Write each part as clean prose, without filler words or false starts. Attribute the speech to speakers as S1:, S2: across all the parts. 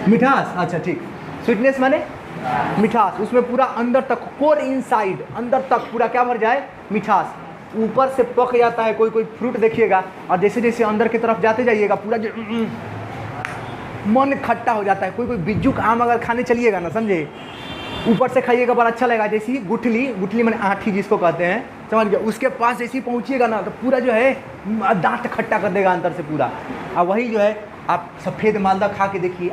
S1: मिठास, अच्छा ठीक। स्वीटनेस माने मिठास, उसमें पूरा अंदर तक, कोर इनसाइड, अंदर तक पूरा क्या भर जाए, मिठास। ऊपर से पक जाता है कोई कोई फ्रूट देखिएगा, और जैसे जैसे अंदर की तरफ जाते जाइएगा पूरा मन खट्टा हो जाता है। कोई कोई बिज्जू आम अगर खाने चलिएगा ना, समझे, ऊपर से खाइएगा बड़ा अच्छा लगेगा। जैसी गुठली, गुठली मैंने आँठी जिसको कहते हैं, समझ गया, उसके पास जैसे ही पहुँचिएगा ना तो पूरा जो है दांत खट्टा कर देगा अंदर से पूरा। और वही जो है आप सफ़ेद मालदा खा के देखिए,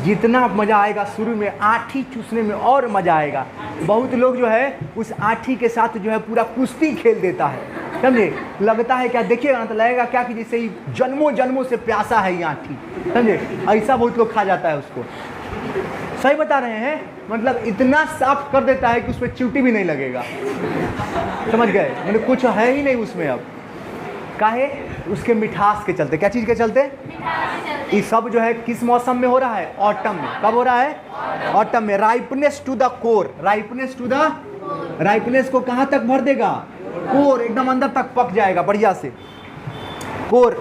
S1: जितना मज़ा आएगा शुरू में, आँठी चूसने में और मज़ा आएगा। बहुत लोग जो है उस आँठी के साथ जो है पूरा कुश्ती खेल देता है, समझे, लगता है क्या, देखिएगा ना तो लगेगा क्या कि जैसे ही जन्मों जन्मों से प्यासा है ये आँठी, समझे, ऐसा बहुत लोग खा जाता है उसको। सही बता रहे हैं, मतलब इतना साफ कर देता है कि उसमें चींटी भी नहीं लगेगा, समझ गए, मतलब कुछ है ही नहीं उसमें। अब काहे, उसके मिठास के चलते। क्या चीज़ के चलते? ये सब जो है किस मौसम में हो रहा है? ऑटम में। कब हो रहा है? ऑटम में। Ripeness to the core, ripeness to the, ripeness को कहाँ तक भर देगा? कोर, एकदम अंदर तक पक जाएगा बढ़िया से, कोर।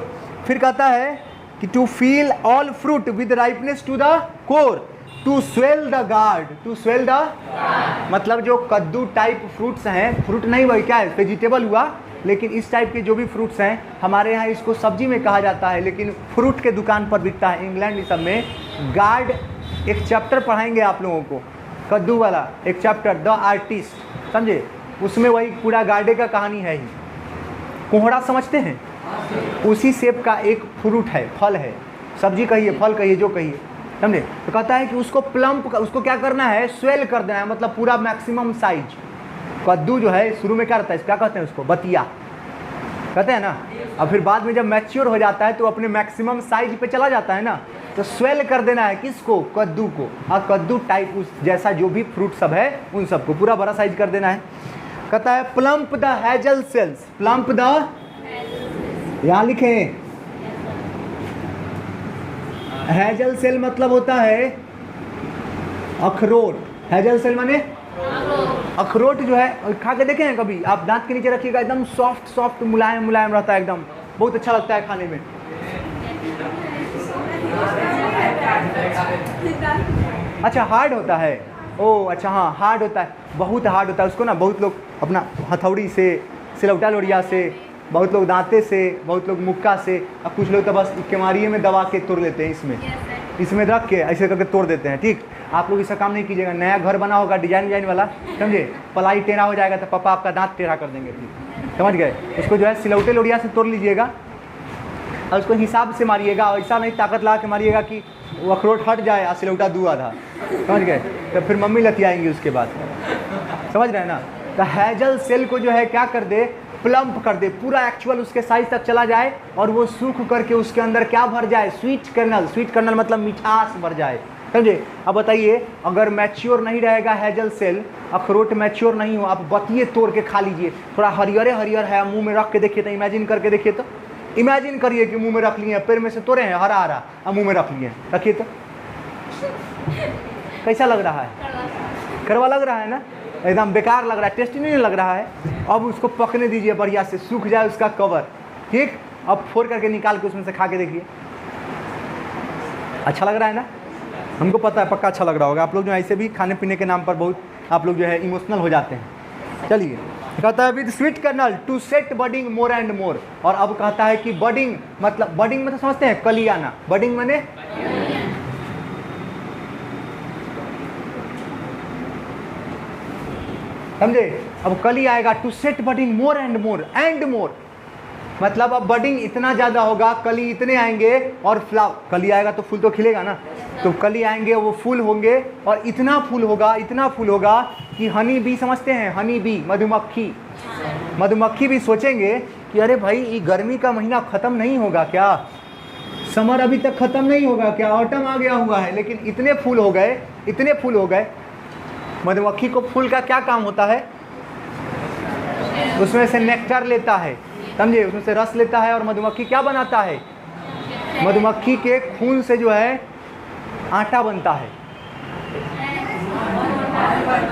S1: फिर कहता है कि to fill all fruit with ripeness to the core, to swell the gourd, to swell the, मतलब जो कद्दू टाइप फ्रूट्स हैं, फ्रूट नहीं वही क्या है, वेजिटेबल हुआ, लेकिन इस टाइप के जो भी फ्रूट्स हैं, हमारे यहाँ इसको सब्जी में कहा जाता है, लेकिन फ्रूट के दुकान पर बिकता है इंग्लैंड इस सब में। गार्ड, एक चैप्टर पढ़ाएंगे आप लोगों को, कद्दू वाला एक चैप्टर, द आर्टिस्ट, समझे, उसमें वही पूरा गार्डे का कहानी है ही। कोहड़ा समझते हैं, उसी शेप का एक फ्रूट है, फल है, सब्जी कहिए, फल कहिए, जो कहिए, समझे। तो कहता है कि उसको प्लम्प, उसको क्या करना है, स्वेल कर देना है, मतलब पूरा मैक्सिमम साइज। कद्दू जो है शुरू में क्या रहता है, क्या कहते हैं उसको, बतिया कहते हैं ना, और फिर बाद में जब मैच्योर हो जाता है तो अपने मैक्सिमम साइज पे चला जाता है ना, तो स्वेल कर देना है किसको, कद्दू को। और कद्दू टाइप उस जैसा जो भी फ्रूट सब है उन सबको पूरा बड़ा साइज कर देना है। कहता है plump the hazel shells, plump the, यहाँ लिखें, हैजल सेल मतलब होता है अखरोट। हैजल सेल माने अखरोट जो है, खा के देखे हैं कभी आप, दांत के नीचे रखिएगा, एकदम सॉफ्ट सॉफ्ट मुलायम मुलायम रहता है, एकदम बहुत अच्छा लगता है खाने में। अच्छा हार्ड होता है, ओह अच्छा, हाँ हार्ड होता है, बहुत हार्ड होता है। उसको ना बहुत लोग अपना हथौड़ी से, सिलौटा लोढ़िया से, बहुत लोग दांते से, बहुत लोग मुक्का से, और कुछ लोग तो बस केमारिये में दबा के तोड़ लेते हैं, इसमें रख के ऐसे करके तोड़ देते हैं। ठीक, आप लोग ऐसा काम नहीं कीजिएगा। नया घर बना होगा डिजाइन वाला, समझे, प्लाई टेढ़ा हो जाएगा तो पापा आपका दांत टेढ़ा कर देंगे, ठीक, समझ गए। उसको जो है सिलौटे लोढ़िया से तोड़ लीजिएगा और उसको हिसाब से मारिएगा, ऐसा नहीं ताकत लगा के मारिएगा कि वो अखरोट हट जाए और सिलौटा दू आधा, समझ गए, तो फिर मम्मी लतियाएंगी उसके बाद, समझ रहे हैं ना। तो हैजल सेल को जो है क्या कर दे, प्लम्प कर दे, पूरा एक्चुअल उसके साइज तक चला जाए, और वो सूख करके उसके अंदर क्या भर जाए, स्वीट कर्नल, स्वीट कर्नल मतलब मिठास भर जाए, समझे। अब बताइए, अगर मैच्योर नहीं रहेगा हैजल सेल, अखरोट मैच्योर नहीं हो, आप बतिये तोड़ के खा लीजिए, थोड़ा हरियरे हरियर है, मुंह में रख के देखिए तो, इमेजिन करके देखिए तो, इमेजिन करिए कि मुंह में रख लिए, पैर में से तोड़े हैं हरा हरा, अब मुंह में रख लिए, रखिए तो कैसा लग रहा है, कड़वा लग रहा है ना, एकदम बेकार लग रहा है, टेस्टी नहीं लग रहा है। अब उसको पकने दीजिए बढ़िया से, सूख जाए उसका कवर, ठीक, अब फोड़ करके निकाल के उसमें से खा के देखिए, अच्छा लग रहा है ना। हमको पता है पक्का अच्छा लग रहा होगा। आप लोग जो ऐसे भी खाने पीने के नाम पर बहुत आप लोग जो है इमोशनल हो जाते हैं। चलिए, कहता है with sweet kernel to set budding more and more. और अब कहता है कि बडिंग मतलब, बडिंग मतलब समझते हैं, कली आना, बडिंग माने समझे। अब कली आएगा, to set budding more and more, and more मतलब अब बडिंग इतना ज़्यादा होगा, कली इतने आएंगे, और फ्लावर, कली आएगा तो फूल तो खिलेगा ना, तो कली आएंगे वो फूल होंगे, और इतना फूल होगा, इतना फूल होगा कि हनी बी, समझते हैं हनी बी, मधुमक्खी, मधुमक्खी भी सोचेंगे कि अरे भाई ये गर्मी का महीना ख़त्म नहीं होगा क्या, समर अभी तक ख़त्म नहीं होगा क्या, ऑटम आ गया हुआ है, लेकिन इतने फूल हो गए, इतने फूल हो गए। मधुमक्खी को फूल का क्या काम होता है, उसमें से नेक्टर लेता है, समझे, उसमें से रस लेता है, और मधुमक्खी क्या बनाता है, मधुमक्खी के खून से जो है आटा बनता है,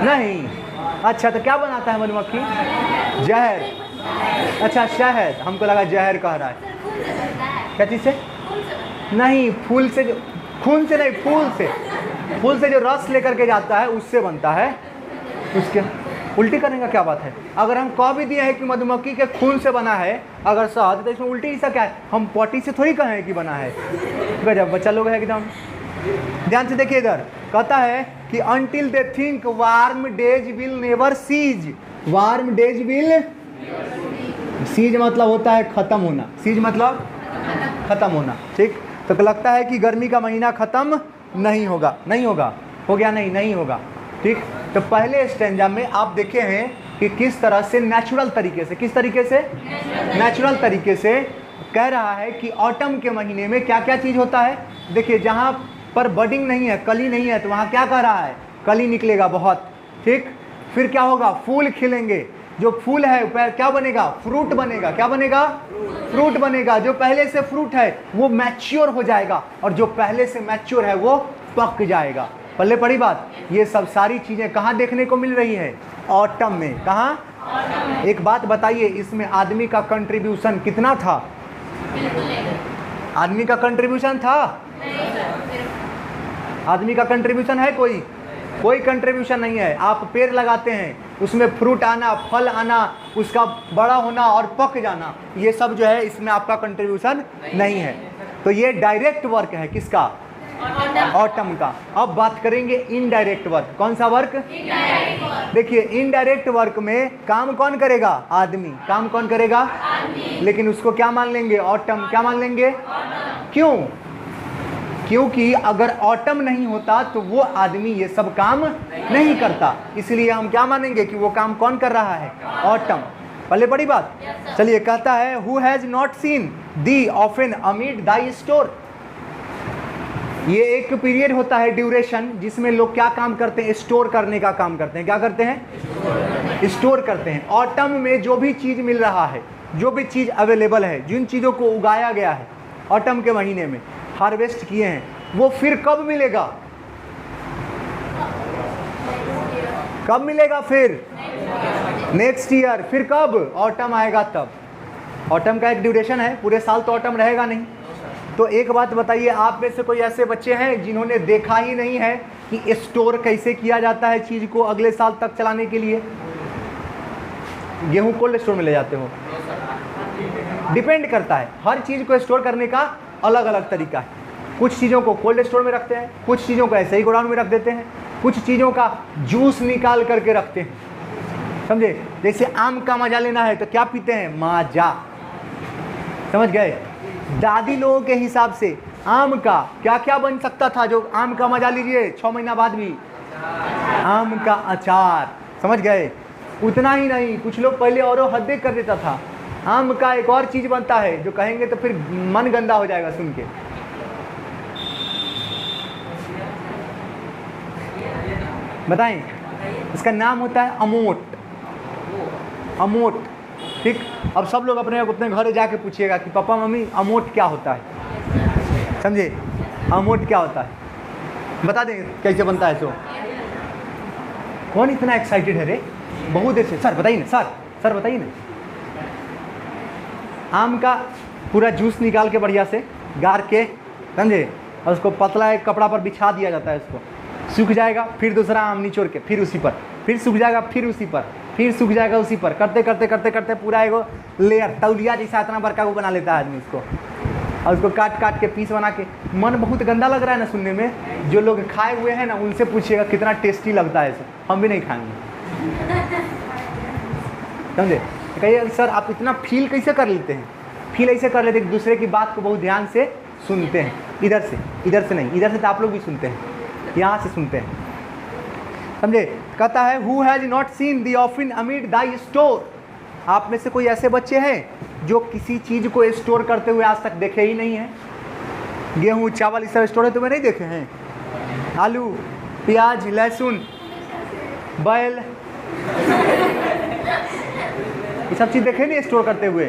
S1: नहीं, अच्छा तो क्या बनाता है मधुमक्खी, जहर, अच्छा शहद, हमको लगा जहर कह रहा है, क्या चीज़ से, नहीं फूल से, जो खून से नहीं, फूल से जो रस लेकर के जाता है उससे बनता है। उसके उल्टी करने का क्या बात है? अगर हम कह भी दिए हैं कि मधुमक्खी के खून से बना है अगर शहद, तो इसमें उल्टी ऐसा क्या है? हम पॉटी से थोड़ी कहें कि बना है। गजब बच्चा लोग है एकदम। ध्यान से देखिए इधर, कहता है कि until they think warm days will never cease, warm days will cease मतलब होता है खत्म होना, cease मतलब खत्म होना, ठीक। तो लगता है कि गर्मी का महीना खत्म नहीं होगा, नहीं होगा, हो गया नहीं, नहीं होगा, ठीक। तो पहले स्टैंजा में आप देखे हैं कि किस तरह से नेचुरल तरीके से, किस तरीके से, नेचुरल तरीके से कह रहा है कि ऑटम के महीने में क्या क्या चीज़ होता है। देखिए जहाँ पर बडिंग नहीं है, कली नहीं है, तो वहाँ क्या कह रहा है? कली निकलेगा बहुत, ठीक। फिर क्या होगा? फूल खिलेंगे, जो फूल है क्या बनेगा? फ्रूट बनेगा। क्या बनेगा? फ्रूट बनेगा। जो पहले से फ्रूट है वो मैच्योर हो जाएगा, और जो पहले से मैच्योर है वो पक जाएगा। पल्ले पड़ी बात। ये सब सारी चीज़ें कहाँ देखने को मिल रही है? ऑटम में। कहाँ? एक बात बताइए, इसमें आदमी का कंट्रीब्यूशन कितना था? आदमी का कंट्रीब्यूशन था? आदमी का कंट्रीब्यूशन है कोई? कोई कंट्रीब्यूशन नहीं है। आप पेड़ लगाते हैं, उसमें फ्रूट आना, फल आना, उसका बड़ा होना और पक जाना, ये सब जो है इसमें आपका कंट्रीब्यूशन नहीं है। तो ये डायरेक्ट वर्क है किसका? ऑटम का। अब बात करेंगे इनडायरेक्ट वर्क। कौन सा वर्क? देखिए इनडायरेक्ट वर्क में काम कौन करेगा? आदमी। काम कौन करेगा? आदमी। लेकिन उसको क्या मान लेंगे? ऑटम। क्या मान लेंगे? क्यों? क्योंकि अगर ऑटम नहीं होता तो वो आदमी ये सब काम नहीं करता, इसलिए हम क्या मानेंगे कि वो काम कौन कर रहा है? ऑटम। पहले बड़ी बात। चलिए कहता है who has not seen the often amid Dai store. ये एक पीरियड होता है, ड्यूरेशन, जिसमें लोग क्या काम करते हैं? स्टोर करने का काम करते हैं। क्या करते हैं? स्टोर करते हैं। ऑटम में जो भी चीज़ मिल रहा है, जो भी चीज़ अवेलेबल है, जिन चीज़ों को उगाया गया है ऑटम के महीने में, हार्वेस्ट किए हैं, वो फिर कब मिलेगा? कब मिलेगा? फिर नेक्स्ट ईयर। फिर कब? ऑटम आएगा तब। ऑटम का एक ड्यूरेशन है, पूरे साल तो ऑटम रहेगा नहीं। तो एक बात बताइए, आप में से कोई ऐसे बच्चे हैं जिन्होंने देखा ही नहीं है कि स्टोर कैसे किया जाता है चीज़ को अगले साल तक चलाने के लिए? गेहूं कोल्ड स्टोर में ले जाते हो? डिपेंड करता है, हर चीज़ को स्टोर करने का अलग अलग तरीका है। कुछ चीज़ों को कोल्ड स्टोर में रखते हैं, कुछ चीज़ों को ऐसे ही गोडाउन में रख देते हैं, कुछ चीज़ों का जूस निकाल करके रखते हैं, समझे? जैसे आम का मजा लेना है तो क्या पीते हैं? माजा। समझ गए? दादी लोगों के हिसाब से आम का क्या क्या बन सकता था जो आम का मजा लीजिए 6 महीना बाद भी? आम का अचार। समझ गए? उतना ही नहीं, कुछ लोग पहले और हद कर देता था। आम का एक और चीज़ बनता है जो कहेंगे तो फिर मन गंदा हो जाएगा सुन के। बताएं? इसका नाम होता है अमोट। अमोट, ठीक। अब सब लोग अपने अपने घर जाके पूछिएगा कि पापा मम्मी अमोट क्या होता है? समझे? अमोट क्या होता है? बता दें कैसे बनता है। सो कौन इतना एक्साइटेड है रे? बहुत देर से। सर बताइए ना, सर बताइए ना। आम का पूरा जूस निकाल के बढ़िया से गार के, समझे, और उसको पतला एक कपड़ा पर बिछा दिया जाता है। उसको सूख जाएगा, फिर दूसरा आम निचोड़ के फिर उसी पर, फिर सूख जाएगा, फिर उसी पर, फिर सूख जाएगा उसी पर, करते करते करते करते पूरा एगो लेयर तौलिया जैसा इतना बड़का वो बना लेता है आदमी उसको, और उसको काट काट के पीस बना के। मन बहुत गंदा लग रहा है ना सुनने में। जो लोग खाए हुए हैं ना उनसे पूछिएगा कितना टेस्टी लगता है। हम भी नहीं खाएंगे, समझे? कहिए सर आप इतना फील कैसे कर लेते हैं? फील ऐसे कर लेते हैं, एक दूसरे की बात को बहुत ध्यान से सुनते हैं। इधर से नहीं, इधर से तो आप लोग भी सुनते हैं, यहाँ से सुनते हैं, समझे? कहता है who has not seen the often amid Dai store. आप में से कोई ऐसे बच्चे हैं जो किसी चीज़ को स्टोर करते हुए आज तक देखे ही नहीं हैं? गेहूँ चावल इस सब स्टोर होते हुए नहीं देखे हैं? आलू प्याज लहसुन बैल ये सब चीज़ देखे नहीं स्टोर करते हुए?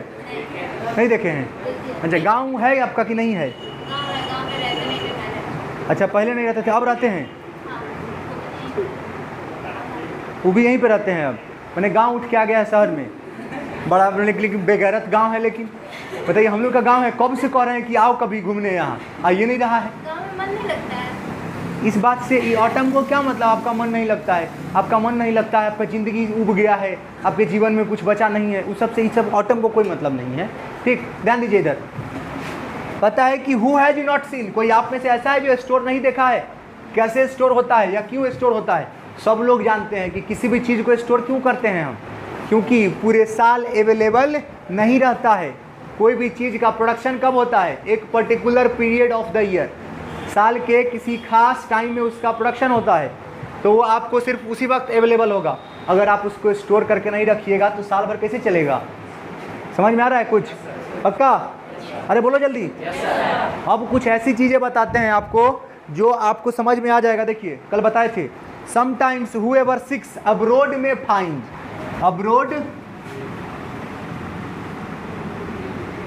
S1: नहीं देखे हैं? अच्छा, गांव है आपका कि नहीं है? अच्छा, पहले नहीं रहते थे, अब रहते हैं? वो भी यहीं पे रहते हैं अब? मैंने गांव उठ के आ गया है शहर में, बड़ा लेकिन बेगैरत गांव है, लेकिन बताइए, हम लोग का गांव है, कब से कह रहे हैं कि आओ कभी घूमने यहाँ, आइए नहीं रहा है।
S2: गाँव में मन नहीं लगता है।
S1: इस बात से ये ऑटम को क्या मतलब, आपका मन नहीं लगता है, आपका मन नहीं लगता है, आपका ज़िंदगी उब गया है, आपके जीवन में कुछ बचा नहीं है, उस सब से, इस सब ऑटम को कोई मतलब नहीं है। ठीक, ध्यान दीजिए इधर। पता है कि हु हैज नॉट सीन, कोई आप में से ऐसा है जो स्टोर नहीं देखा है, कैसे स्टोर होता है या क्यों स्टोर होता है। सब लोग जानते हैं कि किसी भी चीज़ को स्टोर क्यों करते हैं हम, क्योंकि पूरे साल अवेलेबल नहीं रहता है। कोई भी चीज़ का प्रोडक्शन कब होता है, एक particular period of the year, साल के किसी खास टाइम में उसका प्रोडक्शन होता है, तो वो आपको सिर्फ उसी वक्त अवेलेबल होगा। अगर आप उसको स्टोर करके नहीं रखिएगा तो साल भर कैसे चलेगा। समझ में आ रहा है कुछ, पक्का? अरे बोलो जल्दी। अब कुछ ऐसी चीज़ें बताते हैं आपको जो आपको समझ में आ जाएगा। देखिए, कल बताए थे, समटाइम्स हुएवर सिक्स अब्रोड में फाइंड,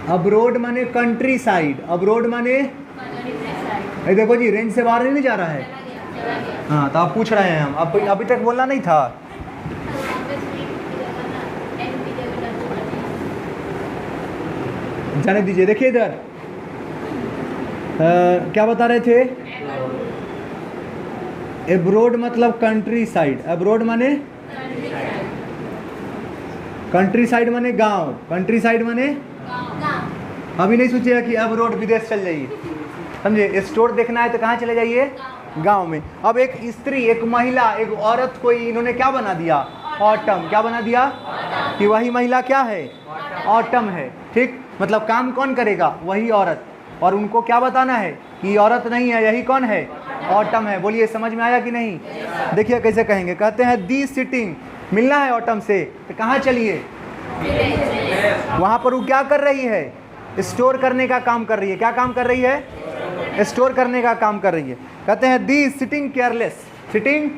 S1: अब्रोड माने कंट्री साइड, अब्रोड माने, देखो जी रेंज से बाहर नहीं जा रहा है। हाँ, तो आप पूछ रहे हैं हम, अभी तक बोलना नहीं था। जाने दीजिए। देखिए इधर क्या बता रहे थे, एब्रोड मतलब कंट्री साइड, एब्रोड माने कंट्री साइड माने गांव, कंट्री साइड माने अभी नहीं सोचिएगा कि एब्रोड विदेश चल जाइए, समझे। स्टोर देखना है तो कहाँ चले जाइए, गांव में। अब एक स्त्री, एक महिला, एक औरत को इन्होंने क्या बना दिया, ऑटम। क्या बना दिया कि वही महिला क्या है, ऑटम है। ठीक, मतलब काम कौन करेगा, वही औरत, और उनको क्या बताना है कि औरत नहीं है, यही कौन है, ऑटम है। बोलिए समझ में आया कि नहीं। देखिए कैसे कहेंगे, कहते हैं दी सिटिंग, मिलना है ऑटम से तो कहाँ चलिए, वहाँ पर वो क्या कर रही है, स्टोर करने का काम कर रही है। क्या काम कर रही है, स्टोर करने का काम कर रही है। कहते हैं दी सिटिंग केयरलेस, सिटिंग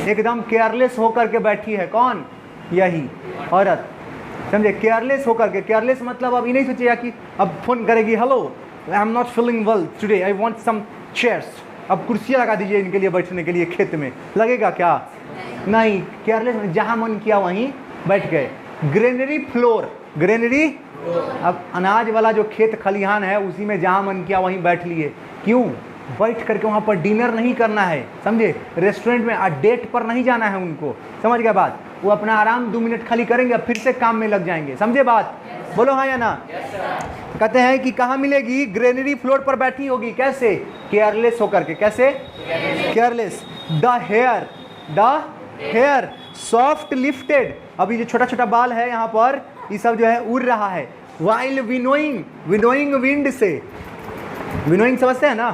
S1: एकदम केयरलेस होकर के बैठी है, कौन, यही औरत, समझे। केयरलेस होकर के, केयरलेस मतलब अब ये नहीं सोचिएगा कि अब फोन करेगी, hello I am not feeling well today, I want some chairs, अब कुर्सियाँ लगा दीजिए इनके लिए बैठने के लिए, खेत में लगेगा क्या, नहीं। केयरलेस जहाँ मन किया वहीं बैठ गए। ग्रेनरी फ्लोर, ग्रेनरी अब अनाज वाला जो खेत खलिहान है उसी में जहाँ मन किया वहीं बैठ लिए। क्यों, बैठ करके वहाँ पर डिनर नहीं करना है, समझे। रेस्टोरेंट में डेट पर नहीं जाना है उनको, समझ गया बात। वो अपना आराम 2 मिनट खाली करेंगे, फिर से काम में लग जाएंगे, समझे बात। बोलो हाँ या ना। कहते हैं कि कहाँ मिलेगी, ग्रेनरी फ्लोर पर बैठी होगी, कैसे, केयरलेस होकर के। कैसे, careless. The hair soft lifted, अभी जो छोटा छोटा बाल है यहाँ पर, ये सब जो है उड़ रहा है। वाइल विनोइंग, विनोइंग विंड से, विनोइंग समझते हैं ना,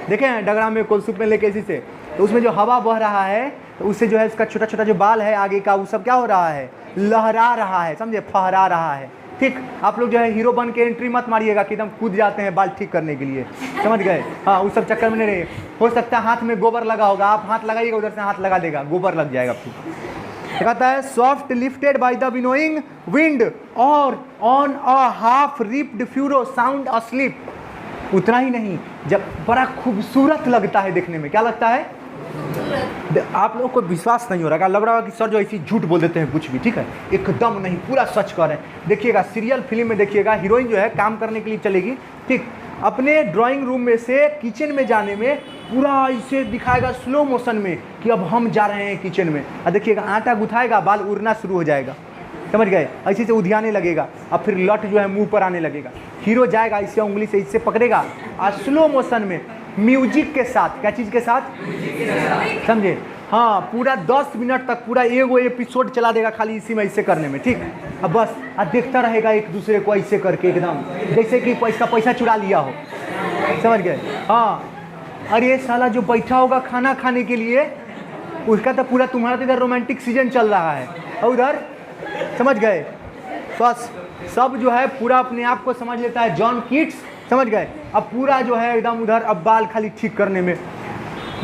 S1: देखे हैं डगरा में कोलसूप में लेके इसी से, तो उसमें जो हवा बह रहा है तो उससे जो है इसका छोटा छोटा जो बाल है आगे का, वो सब क्या हो रहा है, लहरा रहा है, समझे, फहरा रहा है। ठीक, आप लोग जो है हीरो बन के एंट्री मत मारिएगा कि एकदम कूद जाते हैं बाल ठीक करने के लिए, समझ गए। हाँ, उस सब चक्कर में नहीं रहे। हो सकता है हाथ में गोबर लगा होगा, आप हाथ लगाइएगा, उधर से हाथ लगा देगा, गोबर लग जाएगा फिर। कहता है soft lifted by the winnowing wind और on a half reaped furrow sound asleep. उतना ही नहीं, जब बड़ा खूबसूरत लगता है देखने में, क्या लगता है, आप लोगों को विश्वास नहीं हो रहा, लग रहा है कि सर जो ऐसी झूठ बोल देते हैं कुछ भी। ठीक है, एकदम नहीं, पूरा सच कह रहे हैं। देखिएगा सीरियल फिल्म में, देखिएगा हीरोइन जो है काम करने के लिए चलेगी, ठीक, अपने ड्राइंग रूम में से किचन में जाने में पूरा ऐसे दिखाएगा स्लो मोशन में कि अब हम जा रहे हैं किचन में, और देखिएगा आटा गुथाएगा, बाल उड़ना शुरू हो जाएगा, समझ गए, ऐसे से उधियाने लगेगा, और फिर लट जो है मुंह पर आने लगेगा। हीरो जाएगा इससे उंगली से इससे पकड़ेगा, और स्लो मोशन में म्यूजिक के साथ, क्या चीज़ के साथ, समझे, हाँ, पूरा 10 मिनट तक पूरा एगो एपिसोड चला देगा खाली इसी में ऐसे करने में। ठीक, अब बस देखता रहेगा एक दूसरे को ऐसे करके, एकदम जैसे कि इसका पैसा चुरा लिया हो, समझ गए। हाँ, अरे ये साला जो बैठा होगा खाना खाने के लिए, उसका तो पूरा, तुम्हारा तो इधर रोमांटिक सीजन चल रहा है, और उधर, समझ गए, बस सब जो है पूरा अपने आप को समझ लेता है जॉन कीट्स, समझ गए। अब पूरा जो है एकदम उधर, अब बाल खाली ठीक करने में।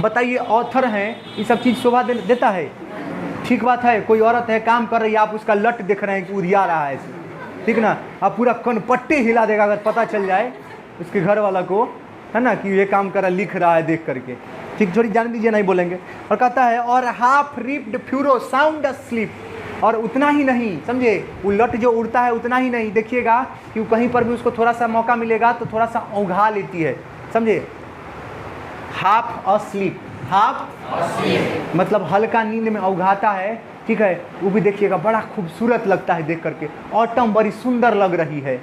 S1: बताइए, ऑथर हैं, ये सब चीज़ शोभा देता है, ठीक बात है। कोई औरत है काम कर रही है, आप उसका लट देख रहे हैं कि उधिया रहा है ऐसे, ठीक ना, आप पूरा कनपट्टी हिला देगा अगर पता चल जाए उसके घर वाला को, है ना, कि ये काम कर रहा, लिख रहा है देख करके। ठीक, थोड़ी जान दीजिए, नहीं बोलेंगे। और कहता है और half reaped furrow sound asleep, और उतना ही नहीं, समझे, उलट जो उड़ता है उतना ही नहीं, देखिएगा कि कहीं पर भी उसको थोड़ा सा मौका मिलेगा तो थोड़ा सा औंघा लेती है, समझे, हाफ अस्लीप, हाफ मतलब हल्का नींद में औंघाता है, ठीक है, वो भी देखिएगा बड़ा खूबसूरत लगता है देख करके, ऑटम बड़ी सुंदर लग रही है,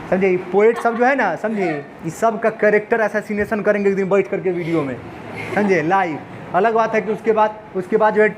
S1: समझे। पोएट सब जो है ना, समझे, इस सब का कैरेक्टर असैसिनेशन करेंगे एक दिन बैठ करके वीडियो में, समझे, लाइव। अलग बात है कि उसके बाद जो है